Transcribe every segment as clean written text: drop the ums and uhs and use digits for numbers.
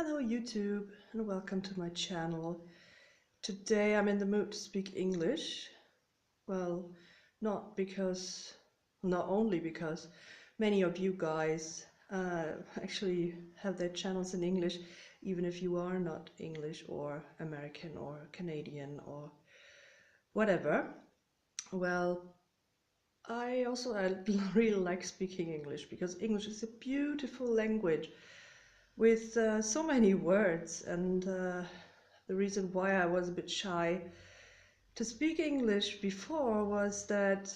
Hello YouTube and welcome to my channel. Today I'm in the mood to speak English. Well, not only because many of you guys actually have their channels in English, even if you are not English or American or Canadian or whatever. Well, I really like speaking English because English is a beautiful language with so many words, and the reason why I was a bit shy to speak English before was that,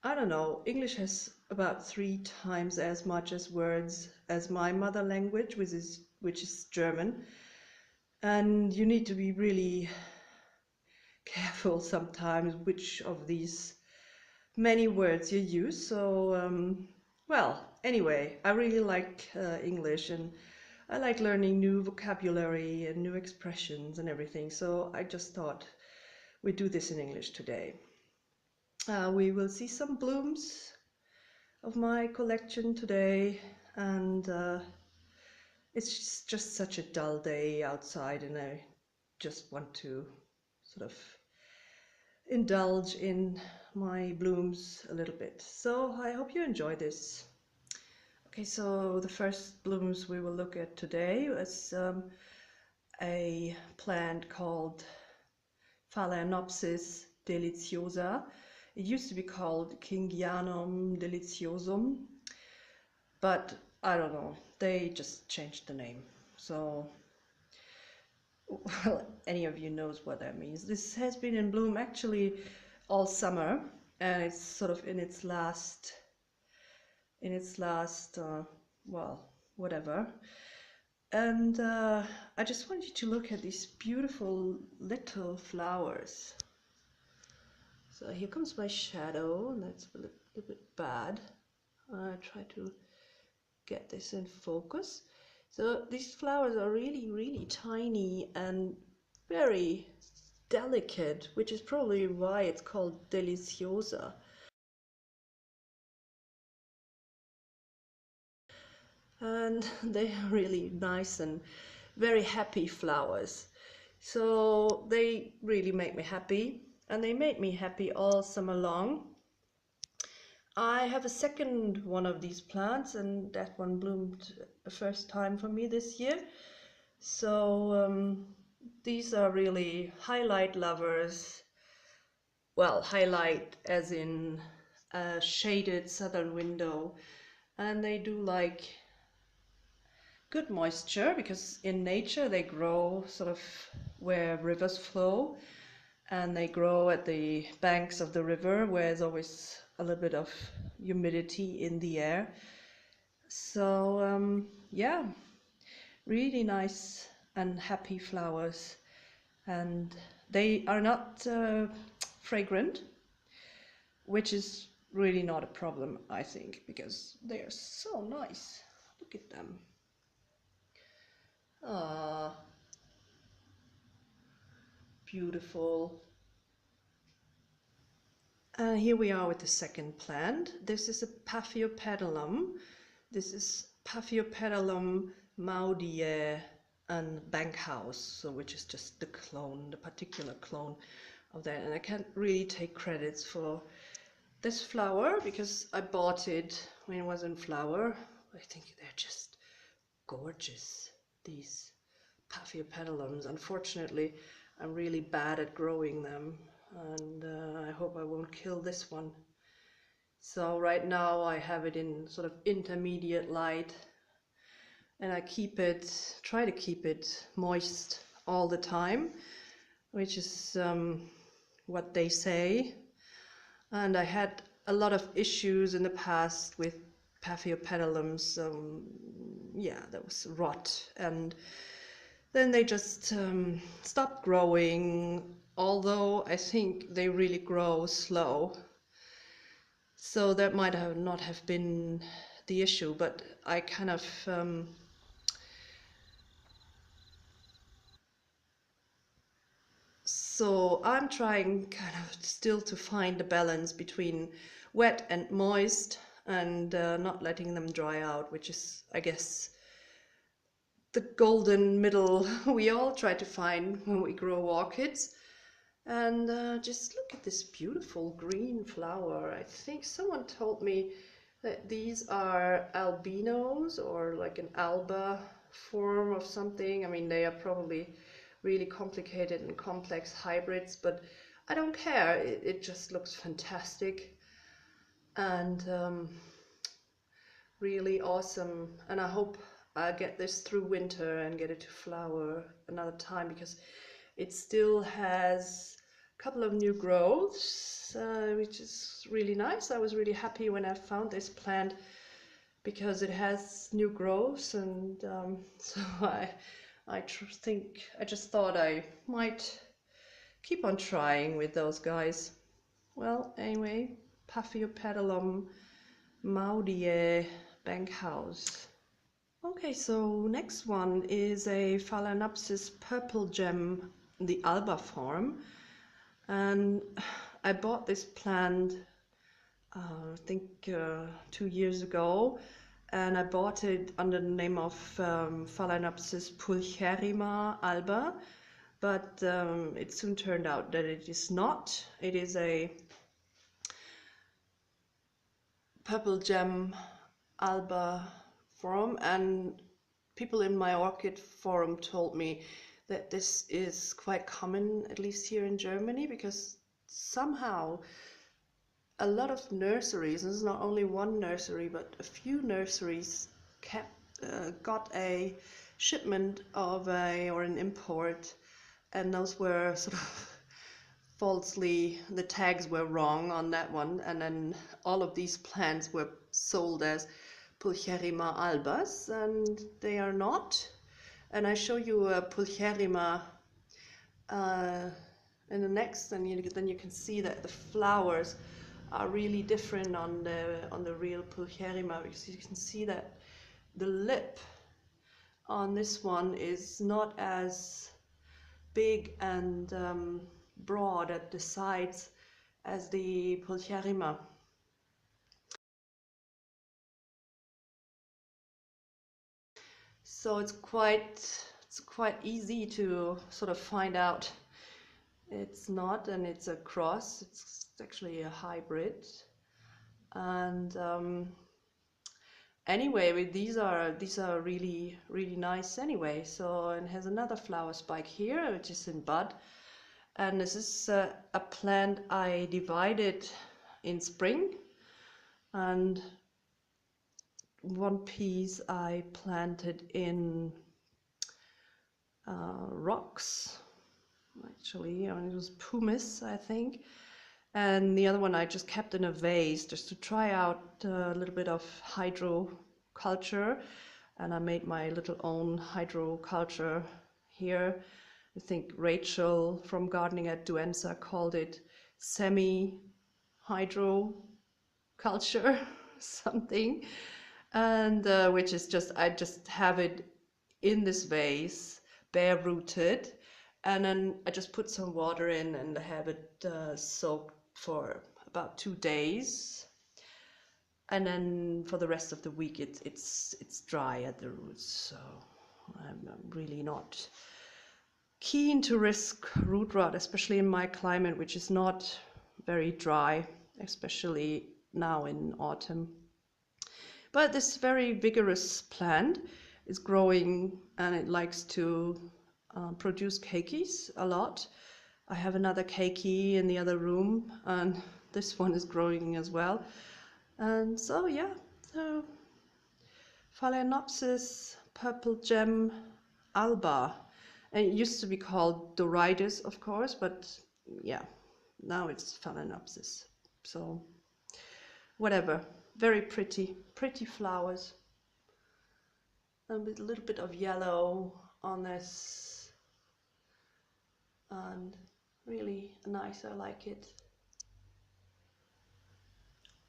I don't know, English has about 3 times as much as words as my mother language, which is German, and you need to be really careful sometimes which of these many words you use. So well, anyway, I really like English, and I like learning new vocabulary and new expressions and everything, so I just thought we'd do this in English today. We will see some blooms of my collection today, and it's just such a dull day outside, and I just want to sort of indulge in my blooms a little bit. So I hope you enjoy this. Okay, so the first blooms we will look at today is a plant called Phalaenopsis deliciosa. It used to be called Kingianum deliciosum, but I don't know, they just changed the name. So, well, any of you knows what that means. This has been in bloom actually all summer, and it's sort of in its last well, whatever. And I just want you to look at these beautiful little flowers. So here comes my shadow, and that's a little bit bad. I try to get this in focus. So these flowers are really, really tiny and very delicate, which is probably why it's called deliciosa. And they are really nice and very happy flowers. So they really make me happy, and they made me happy all summer long. I have a second one of these plants, and that one bloomed the first time for me this year. So these are really highlight lovers. Well, highlight as in a shaded southern window, and they do like good moisture because in nature they grow sort of where rivers flow, and they grow at the banks of the river where there's always a little bit of humidity in the air. So yeah, really nice and happy flowers, and they are not fragrant, which is really not a problem, I think, because they are so nice. Look at them. Ah, beautiful. Here we are with the second plant. This is a Paphiopedilum. This is Paphiopedilum maudiae and Bankhouse, so which is just the clone, the particular clone of that. And I can't really take credits for this flower because I bought it when it was in flower. I think they're just gorgeous, these Paphiopedilums. Unfortunately, I'm really bad at growing them, and I hope I won't kill this one. So right now I have it in sort of intermediate light, and I try to keep it moist all the time, which is what they say. And I had a lot of issues in the past with Paphiopedilums. Yeah, that was rot, and then they just stopped growing, although I think they really grow slow. So that might not have been the issue, but I kind of so I'm trying kind of still to find the balance between wet and moist, and not letting them dry out, which is, I guess, the golden middle we all try to find when we grow orchids. And just look at this beautiful green flower. I think someone told me that these are albinos or like an alba form of something. I mean, they are probably really complicated and complex hybrids, but I don't care. It just looks fantastic and really awesome. And I hope I get this through winter and get it to flower another time, because it still has a couple of new growths, which is really nice. I was really happy when I found this plant because it has new growths, and so I just thought I might keep on trying with those guys. Well, anyway, Paphiopedilum, maudiae, Bankhouse. Okay, so next one is a Phalaenopsis Purple Gem, the alba form, and I bought this plant I think 2 years ago, and I bought it under the name of Phalaenopsis pulcherrima alba, but it soon turned out that it is not. It is a purple gem alba form, and people in my orchid forum told me that this is quite common, at least here in Germany, because somehow a lot of nurseries, and it's not only one nursery, but a few nurseries got a shipment of an import, and those were sort of falsely, the tags were wrong on that one, and then all of these plants were sold as pulcherrima albas, and they are not. And I show you a pulcherrima in the next, and then you can see that the flowers are really different on the real pulcherrima, because you can see that the lip on this one is not as big and broad at the sides as the pulcherrima. So it's quite easy to sort of find out it's not, and it's a cross. It's actually a hybrid. And anyway, these are really nice anyway. So, and has another flower spike here, which is in bud. And this is a plant I divided in spring, and one piece I planted in rocks, actually. I mean, it was pumice, I think. And the other one I just kept in a vase just to try out a little bit of hydroculture. And I made my little own hydroculture here. I think Rachel from Gardening at Duenza called it semi-hydroculture, something. And which is just, I just have it in this vase, bare rooted. And then I just put some water in and have it soaked for about 2 days, and then for the rest of the week it's dry at the roots. So I'm really not keen to risk root rot, especially in my climate, which is not very dry, especially now in autumn. But this very vigorous plant is growing, and it likes to produce keikis a lot. I have another keiki in the other room, and this one is growing as well. And so yeah, so Phalaenopsis Purple Gem alba. And it used to be called Doridus, of course, but yeah, now it's Phalaenopsis. So whatever, very pretty flowers. And with a little bit of yellow on this, and really nice, I like it.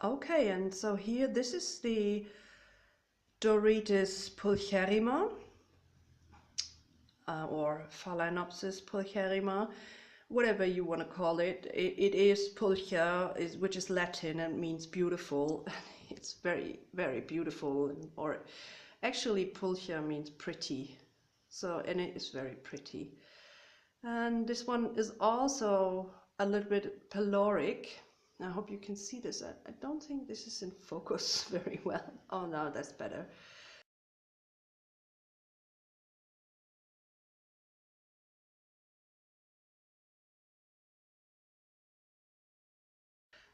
Okay, and so here, this is the Doridus pulcherrima, or Phalaenopsis pulcherrima, whatever you want to call it. It is pulcher, which is Latin and means beautiful. It's very beautiful, or actually pulcher means pretty. So, and it is very pretty. And this one is also a little bit peloric. I hope you can see this. I don't think this is in focus very well. Oh no, that's better.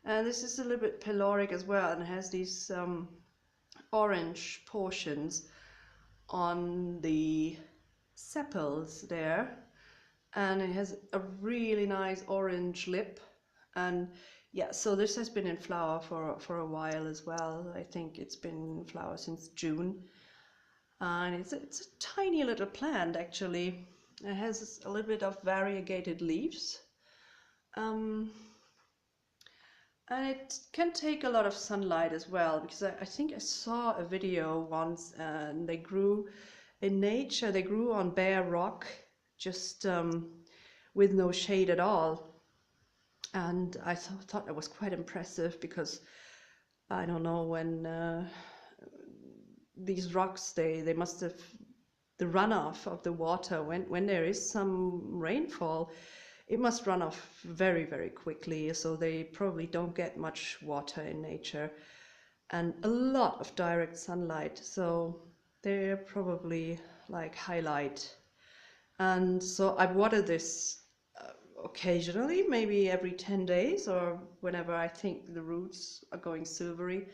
And this is a little bit peloric as well, and has these orange portions on the sepals there, and it has a really nice orange lip. And yeah, so this has been in flower for a while as well. I think it's been in flower since June, and it's a tiny little plant actually. It has a little bit of variegated leaves, and it can take a lot of sunlight as well, because I think I saw a video once, and they grew in nature. They grew on bare rock, just with no shade at all. And I thought that was quite impressive, because I don't know, when these rocks, they must have, the runoff of the water, when there is some rainfall, it must run off very, very quickly. So they probably don't get much water in nature, and a lot of direct sunlight. So they're probably like highlight. And so I water this occasionally, maybe every 10 days, or whenever I think the roots are going silvery.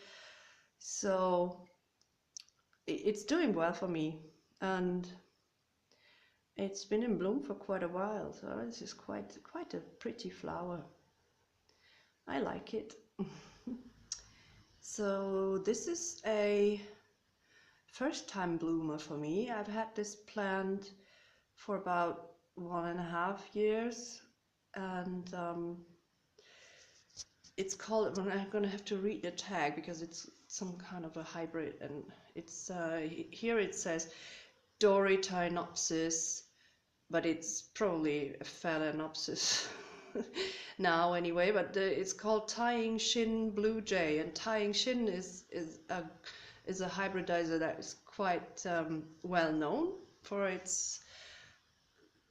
So it's doing well for me, and it's been in bloom for quite a while. So this is quite a pretty flower. I like it. So this is a first time bloomer for me. I've had this plant for about 1.5 years, and it's called, I'm gonna have to read the tag because it's some kind of a hybrid, and it's here it says Orchideenblüte, but it's probably a Phalaenopsis now anyway. But it's called Tying Shin Blue Jay, and Tying Shin is a hybridizer that is quite well known for its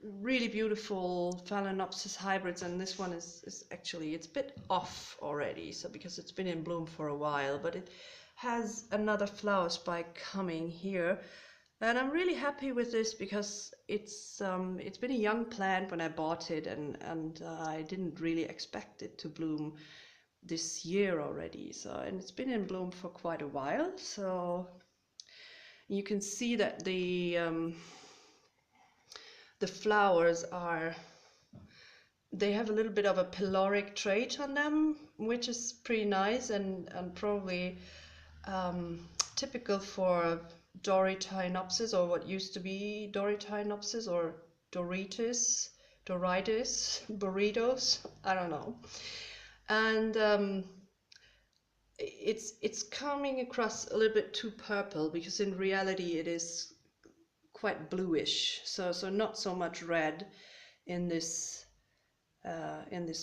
really beautiful Phalaenopsis hybrids. And this one is actually, it's a bit off already, so because it's been in bloom for a while, but it has another flower spike coming here. And I'm really happy with this, because it's been a young plant when I bought it, and I didn't really expect it to bloom this year already. So, and it's been in bloom for quite a while. So you can see that the flowers they have a little bit of a peloric trait on them, which is pretty nice, and probably typical for Orchideenblüte, or what used to be Orchideenblüte, or Doritis, burritos, I don't know. And it's coming across a little bit too purple, because in reality it is quite bluish, so not so much red in this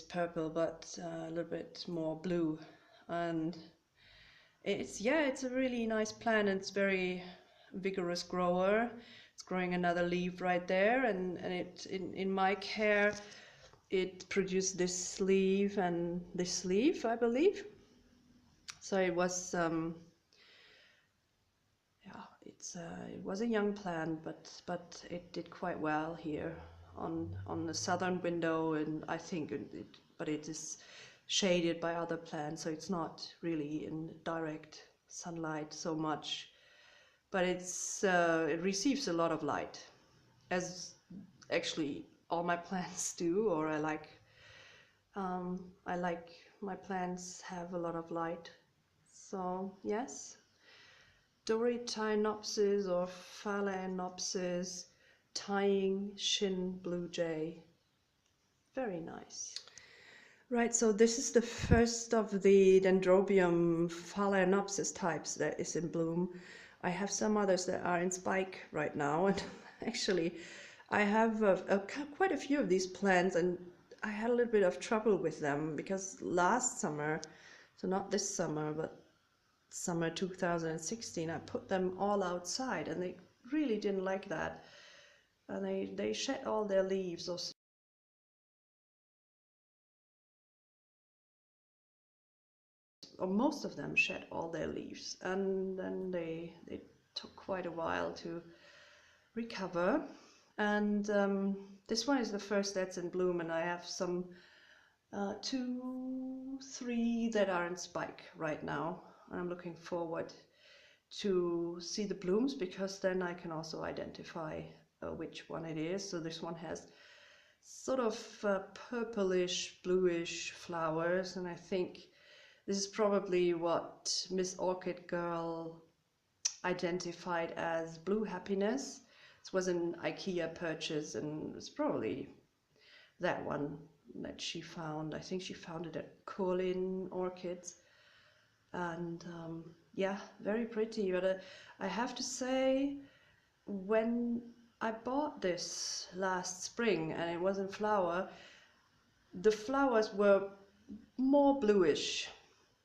purple, but a little bit more blue. And it's a really nice plant, and it's very vigorous grower. It's growing another leaf right there, and it in my care it produced this leaf and this leaf, I believe. So it was it was a young plant, but it did quite well here on the southern window, and I think but it is shaded by other plants, so it's not really in direct sunlight so much, but it receives a lot of light, as actually all my plants do, or I like my plants have a lot of light. So yes, Orchideenblüte or Phalaenopsis Tying Shin Blue Jay. Very nice. Right, so this is the first of the Dendrobium Phalaenopsis types that is in bloom. I have some others that are in spike right now, and actually I have quite a few of these plants, and I had a little bit of trouble with them, because last summer, so not this summer, but summer 2016, I put them all outside, and they really didn't like that. and they shed all their leaves, or most of them shed all their leaves, and then they took quite a while to recover. And this one is the first that's in bloom, and I have some 2, 3 that are in spike right now. I'm looking forward to see the blooms, because then I can also identify which one it is. So this one has sort of purplish, bluish flowers, and I think this is probably what Miss Orchid Girl identified as blue happiness. This was an IKEA purchase, and it's probably that one that she found. I think she found it at Colin Orchids, and yeah, very pretty. But I have to say, when I bought this last spring and it was in flower, the flowers were more bluish,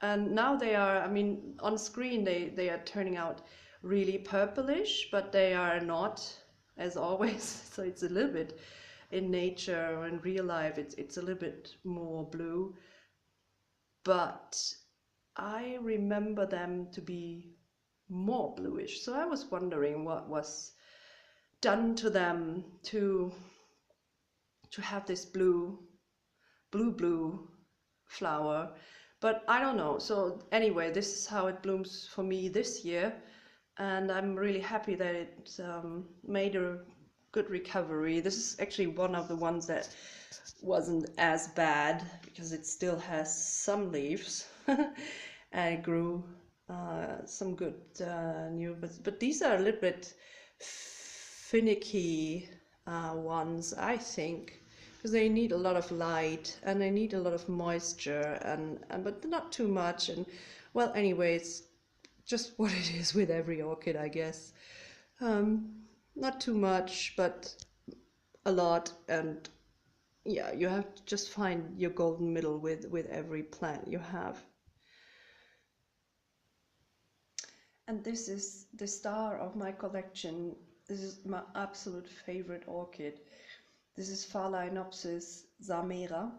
and now they are, I mean, on screen they are turning out really purplish, but they are not, as always. So it's a little bit, in nature or in real life, it's a little bit more blue, but I remember them to be more bluish. So I was wondering what was done to them to have this blue flower, but I don't know. So anyway, this is how it blooms for me this year, and I'm really happy that it made a good recovery. This is actually one of the ones that wasn't as bad, because it still has some leaves and it grew some good new, but these are a little bit finicky ones, I think, because they need a lot of light and they need a lot of moisture, and but not too much. And well, anyway, it's just what it is with every orchid, I guess. Not too much, but a lot. And yeah, you have to just find your golden middle with every plant you have. And this is the star of my collection. This is my absolute favorite orchid. This is Phalaenopsis Samera,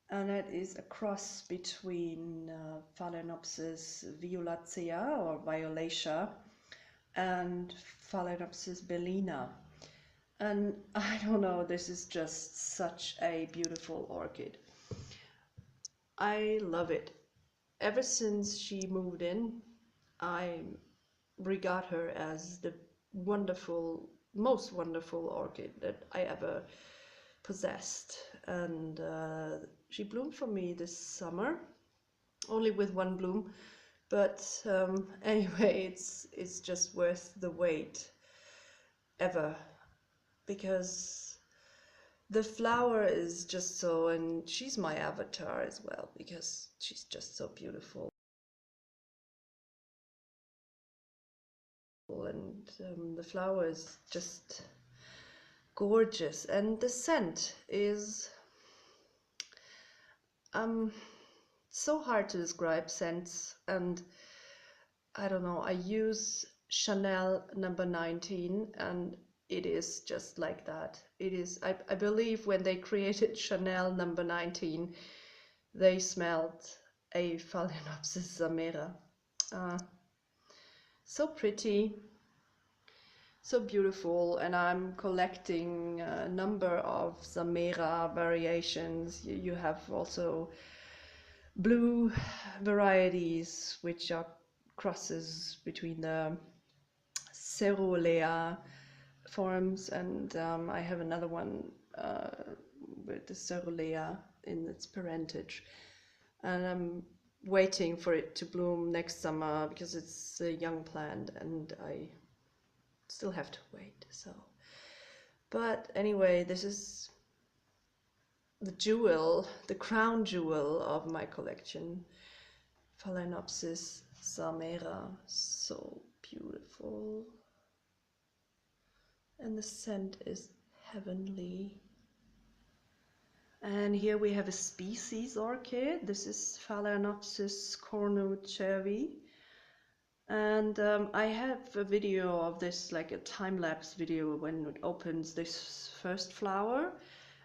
and it is a cross between Phalaenopsis violacea or violacea and Phalaenopsis bellina. And I don't know, this is just such a beautiful orchid. I love it. Ever since she moved in, I regard her as the most wonderful orchid that I ever possessed. And she bloomed for me this summer, only with one bloom, but anyway, it's just worth the wait ever, because the flower is just so, and she's my avatar as well, because she's just so beautiful. And the flower is just gorgeous, and the scent is so hard to describe scents. And I don't know, I use Chanel number 19, and it is just like that. It is, I believe when they created Chanel number 19, they smelled a Phalaenopsis Samera. So pretty, so beautiful, and I'm collecting a number of Samera variations. You have also blue varieties, which are crosses between the Cerulea forms, and I have another one with the Cerulea in its parentage, and I'm waiting for it to bloom next summer because it's a young plant and I still have to wait. So, but anyway, this is the jewel, the crown jewel of my collection, Phalaenopsis Samera. So beautiful, and the scent is heavenly. And here we have a species orchid. This is Phalaenopsis cornucervi, And I have a video of this, like a time-lapse video when it opens this first flower,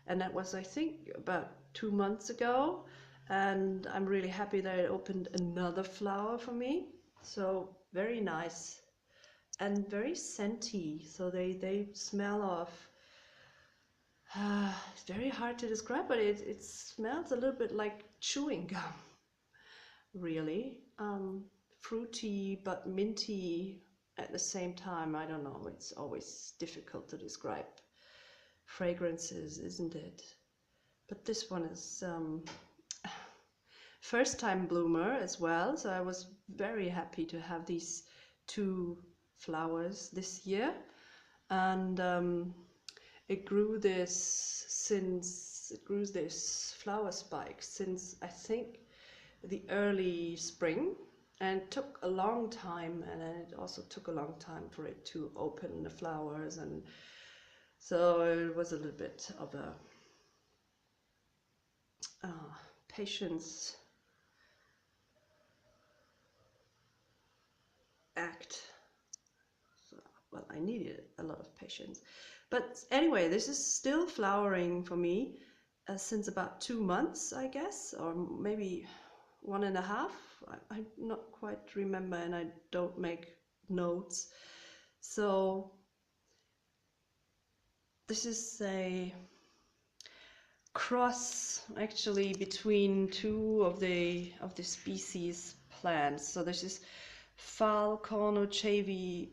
and that was, I think, about 2 months ago, and I'm really happy that it opened another flower for me. So very nice and very scenty, so they smell of it's very hard to describe, but it smells a little bit like chewing gum, really. Fruity but minty at the same time. I don't know, it's always difficult to describe fragrances, isn't it? But this one is first time bloomer as well, so I was very happy to have these 2 flowers this year. And it grew this flower spike since, I think, the early spring, and it took a long time, and then it also took a long time for it to open the flowers, and so it was a little bit of a patience act. So, well, I needed a lot of patience. But anyway, this is still flowering for me since about 2 months, I guess, or maybe 1.5. I not quite remember, and I don't make notes. So this is a cross actually between 2 of the species plants. So this is Phal Cornocervi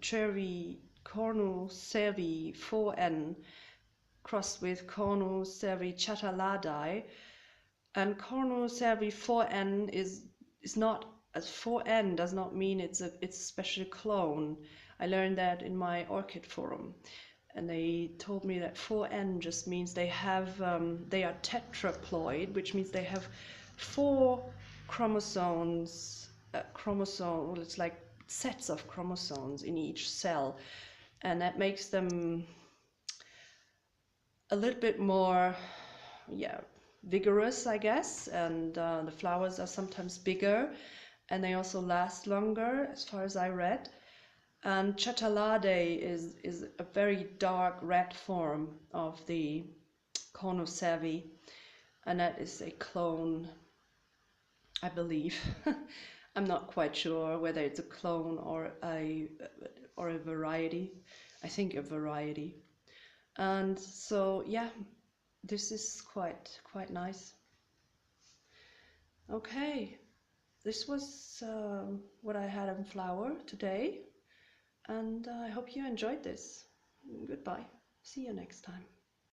4N crossed with Cornocervi chataladae, and Cornocervi 4N is not, as 4N does not mean it's a special clone. I learned that in my orchid forum, and they told me that 4N just means they have they are tetraploid, which means they have 4 chromosomes. Well, it's like sets of chromosomes in each cell, and that makes them a little bit more, vigorous, I guess, and the flowers are sometimes bigger, and they also last longer, as far as I read. And chataladae is a very dark red form of the Cornocervi, and that is a clone, I believe. I'm not quite sure whether it's a clone or a variety. I think a variety. And so yeah, this is quite nice. Okay, this was what I had in flower today, and I hope you enjoyed this. Goodbye. See you next time.